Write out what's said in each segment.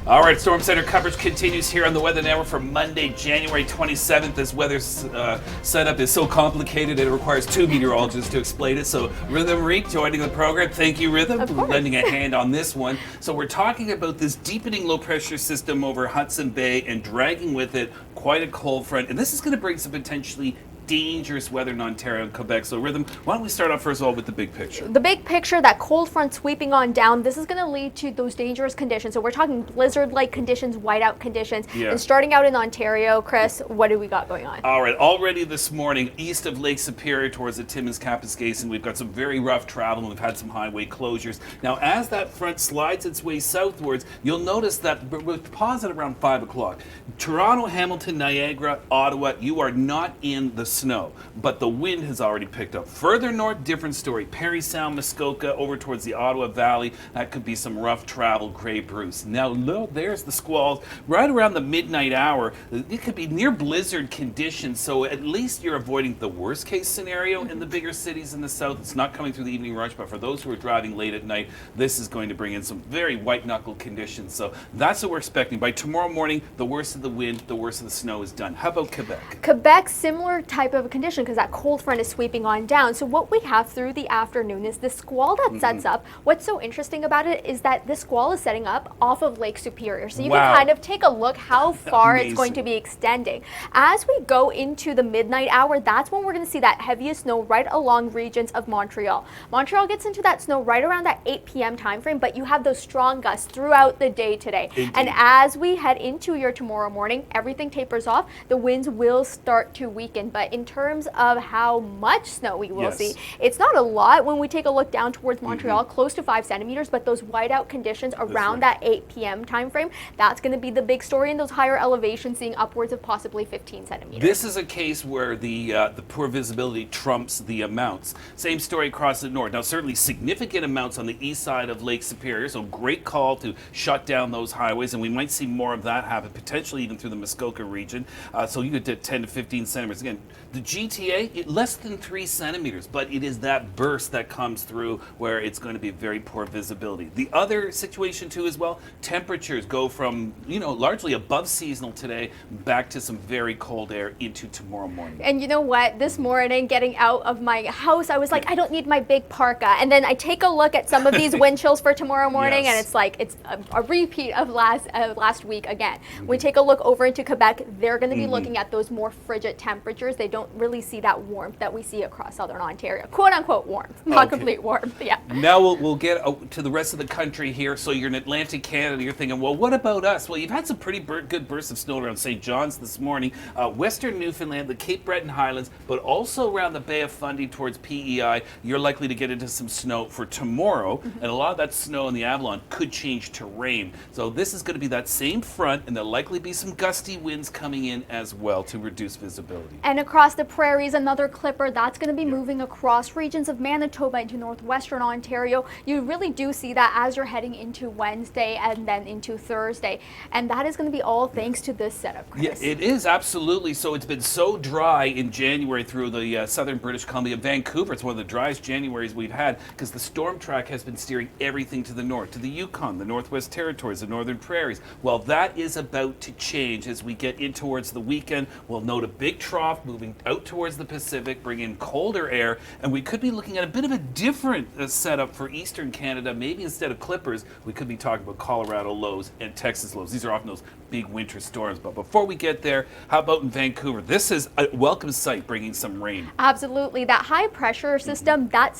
All right, Storm Center coverage continues here on the Weather Network for Monday, January 27th. This weather setup is so complicated it requires two meteorologists to explain it. So Rhythm Reet joining the program. Thank you, Rhythm, for lending a hand on this one. So we're talking about this deepening low pressure system over Hudson Bay and dragging with it quite a cold front. And this is going to bring some potentially dangerous weather in Ontario and Quebec. So Rhythm, why don't we start off first of all with the big picture? The big picture, that cold front sweeping on down, this is going to lead to those dangerous conditions. So we're talking blizzard-like conditions, whiteout conditions. Yeah. And starting out in Ontario, Chris, what do we got going on? All right, already this morning, east of Lake Superior towards the Timmins-Kapuskasing, we've got some very rough travel and we've had some highway closures. Now, as that front slides its way southwards, you'll notice that we'll pause at around 5 o'clock. Toronto, Hamilton, Niagara, Ottawa, you are not in the snow, but the wind has already picked up. Further north, different story. Parry Sound, Muskoka, over towards the Ottawa Valley, that could be some rough travel, Grey Bruce. Now, look, there's the squalls. Right around the midnight hour, it could be near blizzard conditions, so at least you're avoiding the worst case scenario in the bigger cities in the south. It's not coming through the evening rush, but for those who are driving late at night, this is going to bring in some very white-knuckle conditions. So that's what we're expecting. By tomorrow morning, the worst of the wind, the worst of the snow is done. How about Quebec? Quebec, similar type of a condition because that cold front is sweeping on down. So what we have through the afternoon is the squall that sets up. What's so interesting about it is that this squall is setting up off of Lake Superior. So you can kind of take a look how far it's going to be extending. As we go into the midnight hour, that's when we're going to see that heaviest snow right along regions of Montreal. Montreal gets into that snow right around that 8 p.m. time frame, but you have those strong gusts throughout the day today. Indeed. And as we head into your tomorrow morning, everything tapers off. The winds will start to weaken, but in terms of how much snow we will see, it's not a lot when we take a look down towards Montreal, close to 5 centimeters, but those whiteout conditions around that 8 p.m. time frame, that's going to be the big story in those higher elevations, seeing upwards of possibly 15 centimeters. This is a case where the poor visibility trumps the amounts. Same story across the north. Now, certainly significant amounts on the east side of Lake Superior, so great call to shut down those highways, and we might see more of that happen, potentially even through the Muskoka region. So you could get 10 to 15 centimeters. Again, the GTA, less than 3 centimeters, but it is that burst that comes through where it's going to be very poor visibility. The other situation too as well, temperatures go from, largely above seasonal today back to some very cold air into tomorrow morning. And you know what? This morning, getting out of my house, I was like, I don't need my big parka. And then I take a look at some of these wind chills for tomorrow morning, and it's like, it's a repeat of last week again. We take a look over into Quebec, they're going to be looking at those more frigid temperatures. They don't really see that warmth that we see across southern Ontario. Quote unquote warmth, not complete warmth, yeah. Now we'll get to the rest of the country here. So you're in Atlantic Canada, you're thinking, well, what about us? Well, you've had some pretty good bursts of snow around St. John's this morning, western Newfoundland, the Cape Breton Highlands, but also around the Bay of Fundy towards PEI. You're likely to get into some snow for tomorrow, and a lot of that snow in the Avalon could change to rain. So this is going to be that same front, and there'll likely be some gusty winds coming in as well to reduce visibility. And across the prairies, another clipper that's going to be moving across regions of Manitoba into northwestern Ontario. You really do see that as you're heading into Wednesday and then into Thursday. And that is going to be all thanks to this setup, Chris. Yeah, it is, absolutely. So it's been so dry in January through the southern British Columbia, Vancouver. It's one of the driest Januaries we've had because the storm track has been steering everything to the north, to the Yukon, the Northwest Territories, the Northern Prairies. Well, that is about to change as we get in towards the weekend. We'll note a big trough moving out towards the Pacific, bring in colder air, and we could be looking at a bit of a different setup for eastern Canada. Maybe instead of clippers, we could be talking about Colorado lows and Texas lows. These are often those big winter storms. But before we get there, how about in Vancouver? This is a welcome sight, bringing some rain. Absolutely. That high pressure system, that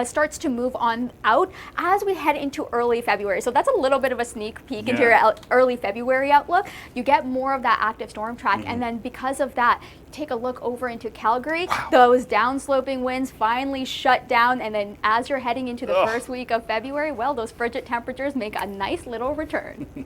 starts to move on out as we head into early February. So that's a little bit of a sneak peek into your early February outlook. You get more of that active storm track, and then because of that, take a look over into Calgary. Those downsloping winds finally shut down, and then as you're heading into the first week of February, well, those frigid temperatures make a nice little return.